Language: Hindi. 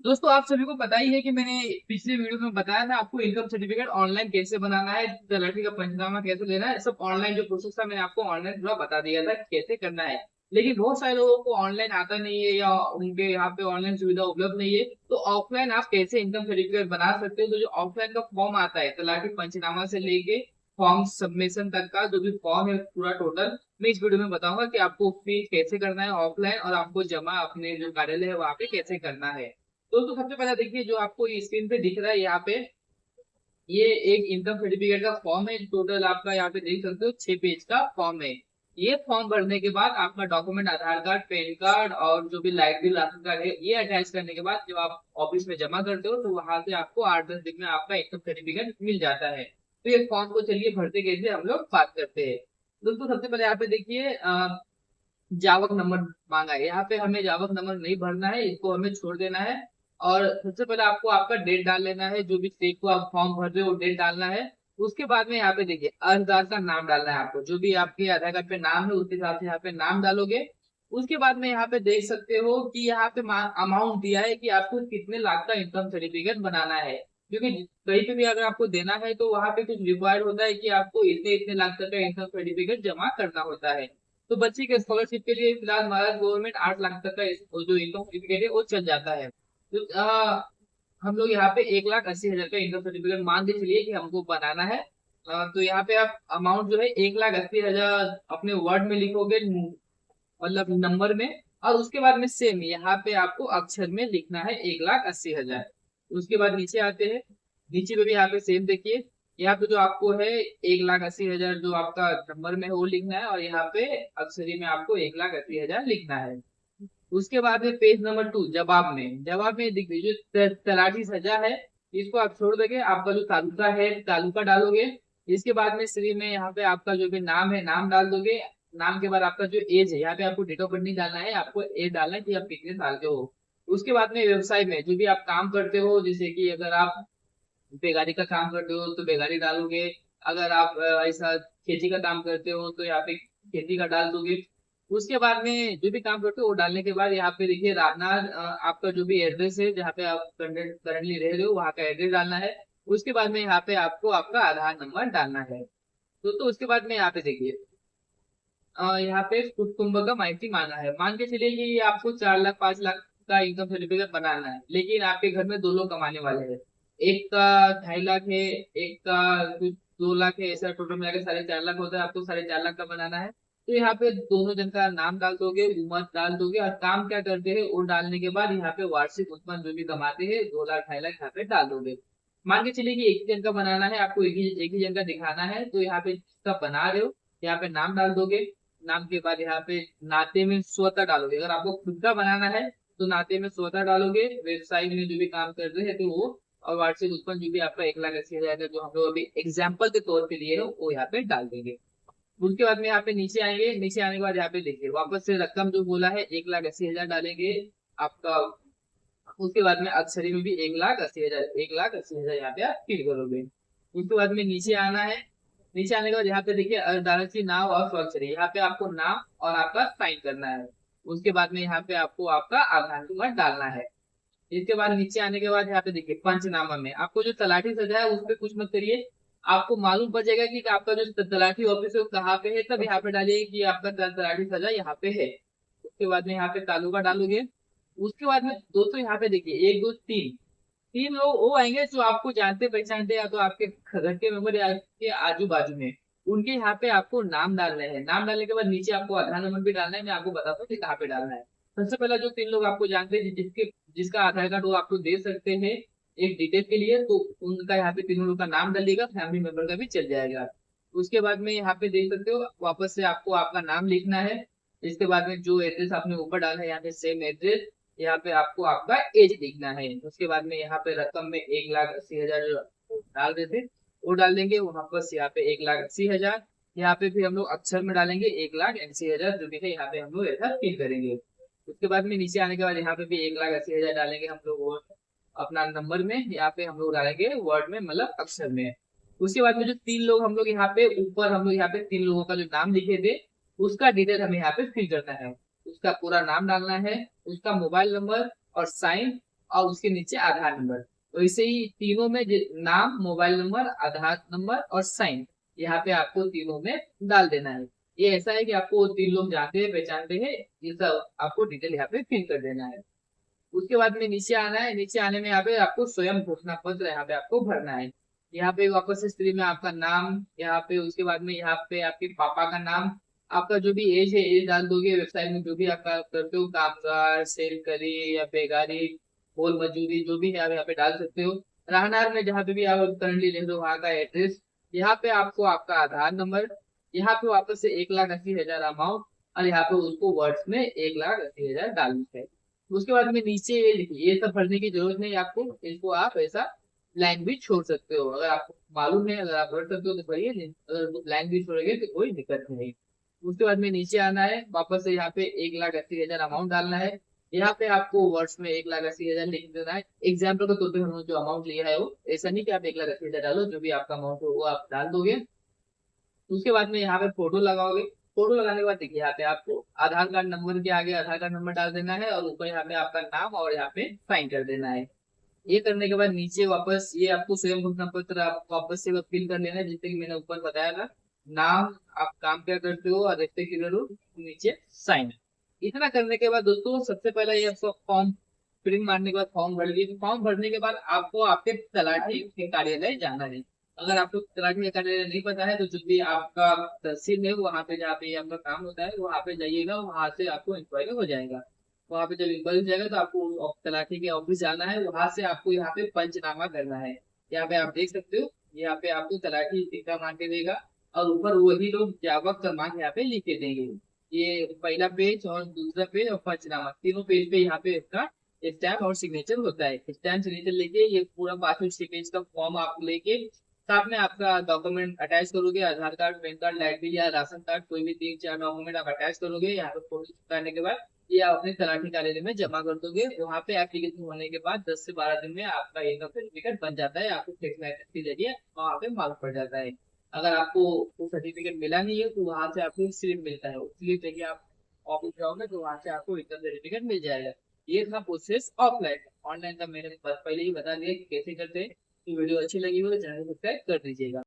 दोस्तों आप सभी को पता ही है कि मैंने पिछले वीडियो में बताया था आपको इनकम सर्टिफिकेट ऑनलाइन कैसे बनाना है, तलाटी का पंचनामा कैसे लेना है, सब ऑनलाइन जो प्रोसेस था मैंने आपको ऑनलाइन पूरा बता दिया था कि कैसे करना है। लेकिन बहुत सारे लोगों को ऑनलाइन आता नहीं है या उनके यहाँ पे ऑनलाइन सुविधा उपलब्ध नहीं है, तो ऑफलाइन आप कैसे इनकम सर्टिफिकेट बना सकते हो। तो जो ऑफलाइन का फॉर्म आता है तलाटी पंचनामा से लेके फॉर्म सबमिशन तक का जो भी फॉर्म है पूरा टोटल मैं इस वीडियो में बताऊंगा कि आपको फील कैसे करना है ऑफलाइन और आपको जमा अपने जो कार्यालय है वहां पे कैसे करना है। दोस्तों सबसे पहले देखिए जो आपको स्क्रीन पे दिख रहा है यहाँ पे ये एक इनकम सर्टिफिकेट का फॉर्म है। टोटल आपका यहाँ पे देख सकते हो 6 पेज का फॉर्म है। ये फॉर्म भरने के बाद आपका डॉक्यूमेंट आधार कार्ड, पैन कार्ड और जो भी लाइट बिल, राशन कार्ड है ये अटैच करने के बाद जब आप ऑफिस में जमा करते हो तो वहां से आपको 8-10 दिन में आपका इनकम सर्टिफिकेट मिल जाता है। तो ये फॉर्म को चलिए भरते कैसे हम लोग बात करते हैं। दोस्तों सबसे पहले यहाँ पे देखिए जावक नंबर मांगा है। यहाँ पे हमें जावक नंबर नहीं भरना है, इसको हमें छोड़ देना है। और सबसे पहले आपको आपका डेट डाल लेना है, जो भी स्टेट को आप फॉर्म भर रहे हो डेट डालना है। उसके बाद में यहाँ पे देखिए अर्जदार का नाम डालना है आपको, जो भी आपके आधार कार्ड पे नाम है उसके हिसाब से यहाँ पे नाम डालोगे। उसके बाद में यहाँ पे देख सकते हो कि यहाँ पे अमाउंट दिया है कि आपको कितने लाख का इनकम सर्टिफिकेट बनाना है। क्योंकि कहीं पे भी अगर आपको देना है तो वहां पे कुछ रिक्वायर्ड होता है कि आपको इतने इतने लाख तक का इनकम सर्टिफिकेट जमा करना होता है। तो बच्चे के स्कॉलरशिप के लिए फिलहाल महाराष्ट्र गवर्नमेंट 8 लाख तक का वो जो इनकम सर्टिफिकेट है वो चल जाता है। तो हम लोग यहाँ पे 1,80,000 का इनकम सर्टिफिकेट मान के चलिए कि हमको बनाना है। तो यहाँ पे आप अमाउंट जो है 1,80,000 अपने वर्ड में लिखोगे, मतलब नंबर में। और उसके बाद में सेम यहाँ पे आपको अक्षर में लिखना है 1,80,000। उसके बाद नीचे आते हैं, नीचे पे भी यहाँ पे सेम देखिए, यहाँ पे जो आपको है 1,80,000 जो आपका नंबर में है वो लिखना है और यहाँ पे अक्षरी में आपको 1,80,000 लिखना है। उसके बाद में पेज नंबर 2 जवाब में दिख जो तलाठी सजा है इसको आप छोड़ देंगे, आपका जो तालुका है तालुका डालोगे। इसके बाद में श्री में यहाँ पे आपका जो भी नाम है नाम डाल दोगे। नाम के बाद आपका जो एज है यहाँ पे आपको डेट ऑफ बर्थ नहीं डालना है, आपको एज डालना है कि आप कितने साल के हो। उसके बाद में व्यवसाय में जो भी आप काम करते हो, जैसे कि अगर आप बेगारी का काम करते हो तो बेगारी डालोगे। अगर आप ऐसा खेती का काम करते हो तो यहाँ पे खेती का डाल दोगे। उसके बाद में जो भी काम करते हो वो डालने के बाद यहाँ पे देखिए राहनार आपका जो भी एड्रेस है जहाँ पे आप करंटली रह रहे हो वहाँ का एड्रेस डालना है। उसके बाद में यहाँ पे आपको आपका आधार नंबर डालना है। तो उसके बाद में यहाँ पे देखिए यहाँ पे कुटुंब का माहिती मांगा है। मान के चलिए कि आपको 4 लाख 5 लाख का इनकम सर्टिफिकेट बनाना है, लेकिन आपके घर में 2 लोग कमाने वाले हैं। एक का 2.5 लाख है, एक का कुछ 2 लाख है, ऐसा टोटल मिलाकर 4.5 लाख होता है। आपको 4.5 लाख का बनाना है तो यहाँ पे दोनों जन का नाम डाल दोगे, उम्र डाल दोगे और काम क्या करते हैं वो डालने के बाद यहाँ पे वार्षिक उत्पन्न जो भी कमाते हैं 2 लाख 2.5 लाख यहाँ पे डाल दोगे। मान के चलिए कि एक ही जन का बनाना है, आपको एक ही जन का दिखाना है, तो यहाँ पे जिसका बना रहे हो यहाँ पे नाम डाल दोगे। नाम के बाद यहाँ पे नाते में स्वतः डालोगे। अगर आपको खुद का बनाना है तो नाते में स्वतः डालोगे, व्यवसाय में जो भी काम कर रहे हैं तो वो, और वार्षिक उत्पन्न जो भी आपका 1,80,000 का जो हम लोग अभी एग्जाम्पल के तौर पे लिए हो वो यहाँ पे डाल देंगे। उसके बाद में यहाँ पे नीचे आएंगे, नीचे आने के बाद यहाँ पे देखिए वापस से रकम जो बोला है 1,80,000 डालेंगे आपका। उसके बाद में अक्षरी में भी 1,80,000 1,80,000 यहाँ पे आप फिल करोगे। उसके बाद में नीचे आना है, नीचे आने के बाद यहाँ पे देखिए दादाजी नाम और स्वाक्षरी, यहाँ पे आपको नाम और आपका साइन करना है। उसके बाद में यहाँ पे आपको आपका आधार नंबर डालना है। इसके बाद नीचे आने के बाद यहाँ पे देखिए पंचनामा में आपको जो तलाठी सजा है उस पर कुछ मत करिए। आपको मालूम पड़ जाएगा कि आपका जो तलाठी ऑफिस है वो कहाँ पे है, तब यहाँ पे डालिए कि आपका तलाठी सजा यहाँ पे है। उसके बाद में यहाँ पे तालुका डालोगे। उसके बाद में दोस्तों यहाँ पे देखिए 1 2 3 3 लोग वो आएंगे जो आपको जानते पहचानते या तो आपके घर के मेंबर या आपके आजू बाजू में, उनके यहाँ पे आपको नाम डालना है। नाम डालने के बाद नीचे आपको आधार नंबर भी डालना है, मैं आपको बताता हूँ कि कहाँ पे डालना है। सबसे पहला जो 3 लोग आपको जानते हैं जिसका आधार कार्ड वो आपको दे सकते हैं एक डिटेल के लिए, तो उनका यहाँ पे 3 लोग का नाम डालिएगा, फैमिली मेंबर का भी चल जाएगा। उसके बाद में यहाँ पे देख सकते हो वापस से आपको आपका नाम लिखना है। इसके बाद में जो एड्रेस आपने ऊपर डाला है यहाँ पे सेम एड्रेस, यहाँ पे आपको आपका एज लिखना है। उसके बाद में यहाँ पे रकम में 1,80,000 डाल देते वो डाल देंगे वहां पर, यहाँ पे 1,80,000। यहाँ पे फिर हम लोग अक्षर में डालेंगे 1,80,000 जो भी है यहाँ पे हम लोग ऐसा फिल करेंगे। उसके बाद में नीचे आने के बाद यहाँ पे भी 1,80,000 डालेंगे हम लोग वो अपना नंबर में, यहाँ पे हम लोग डालेंगे वर्ड में मतलब अक्षर में। उसके बाद में जो 3 लोग हम लोग यहाँ पे ऊपर हम लोग यहाँ पे 3 लोगों का जो नाम लिखे थे उसका डिटेल हमें यहाँ पे फिल करना है। उसका पूरा नाम डालना है, उसका मोबाइल नंबर और साइन, और उसके नीचे आधार नंबर। तो इसे ही तीनों में नाम, मोबाइल नंबर, आधार नंबर और साइन, यहाँ पे आपको तीनों में डाल देना है। ये ऐसा है कि आपको 3 लोग जानते हैं, पहचानते हैं, ये सब आपको डिटेल यहाँ पे फिल कर देना है। उसके बाद में नीचे आना है। नीचे आने में यहाँ पे आपको स्वयं घोषणा पत्र यहाँ पे आपको भरना है। यहाँ पे वापस से स्त्री में आपका नाम, यहाँ पे उसके बाद में यहाँ पे आपके पापा का नाम, आपका जो भी एज है एज डाल दोगे। व्यवसाय में जो भी आपका करते हो, कामगार, सेल करी या बेगारी, मोल मजदूरी, जो भी है आप यहाँ पे डाल सकते हो। रहनार में जहाँ पे भी आप करंटली रह रहे हो वहाँ का एड्रेस, यहाँ पे आपको आपका आधार नंबर, यहाँ पे वापस से 1,80,000 अमाउंट, और यहाँ पे उसको वर्ड्स में 1,80,000 डालना है। उसके बाद में नीचे ये लिखिए, ये सब भरने की जरूरत नहीं आपको, इसको आप ऐसा लाइन भी छोड़ सकते हो। अगर आपको मालूम है, अगर आप भर सकते हो तो भरिए, नहीं अगर लाइन भी छोड़ेंगे तो कोई दिक्कत नहीं। उसके बाद में नीचे आना है, वापस से यहाँ पे 1,80,000 अमाउंट डालना है। यहाँ पे आपको वर्ड्स में 1,80,000 लिख देना है। एग्जाम्पल के तौर पर हमने जो अमाउंट लिया है वो ऐसा नहीं कि आप 1,80,000 डालो, जो भी आपका अमाउंट हो वो आप डाल दोगे। उसके बाद में यहाँ पे फोटो लगाओगे। फोटो लगाने के बाद देखिए यहाँ पे आपको आधार कार्ड नंबर के आगे आधार कार्ड नंबर डाल देना है, और ऊपर यहाँ पे आपका नाम और यहाँ पे साइन कर देना है। ये करने के बाद नीचे वापस ये आपको स्वयं घोषणा पत्र आप वापस से फिल कर लेना है, जैसे कि मैंने ऊपर बताया था। नाम, आप काम क्या करते हो और रिश्ते किधर हो, नीचे साइन। इतना करने के बाद दोस्तों सबसे पहले ये आपको फॉर्म प्रिंट मारने के बाद फॉर्म भर लीजिए। फॉर्म भरने के बाद आपको आपके तलाठी के कार्यालय जाना है। अगर आपको तलाठी का कार्यालय नहीं पता है तो जो भी आपका तहसील है वहाँ पे जहाँ पे आपका काम होता है वहाँ पे जाइएगा, वहां से आपको इंक्वायरी हो जाएगा। वहाँ पे जब इंक्वायरी हो जाएगा तो आपको तलाठी के ऑफिस जाना है, वहां से आपको यहाँ पे पंचनामा करना है। यहाँ पे आप देख सकते हो, यहाँ पे आपको तलाठी टिक्का मार के देगा, और ऊपर वही लोग जावक क्रमांक यहाँ पे लिख के देंगे। ये पहला पेज और दूसरा पेज और पंचनामा, तीनों पेज पे यहाँ पे इसका स्टैम्प और सिग्नेचर होता है। स्टैम्प सिग्नेचर लेके ये पूरा 5 पेज का फॉर्म आप लेके साथ में आपका डॉक्यूमेंट अटैच करोगे, Aadhaar card, PAN card, light bill या राशन कार्ड, कोई भी 3-4 डॉक्यूमेंट आप अटैच करोगे। यहाँ पे फोटो चिपकाने के बाद ये आप अपने तलाठी कार्यालय में जमा कर दोगे। वहाँ पे एप्लीकेशन होने के बाद 10 से 12 दिन में आपका इनकम सर्टिफिकेट बन जाता है, आपको टेक्स्ट मैसेज के जरिए वहाँ पे मालूम पड़ जाता है। अगर आपको वो सर्टिफिकेट मिला नहीं है तो वहाँ से आपको स्लिप मिलता है, उस स्लिप लेके आप ऑफिस जाओगे तो वहाँ से आपको इनकम सर्टिफिकेट मिल जाएगा। ये था प्रोसेस ऑफलाइन। ऑनलाइन का मैंने पहले ही बता दिया कि कैसे करते हैं। तो वीडियो अच्छी लगी हो तो चैनल को सब्सक्राइब कर दीजिएगा।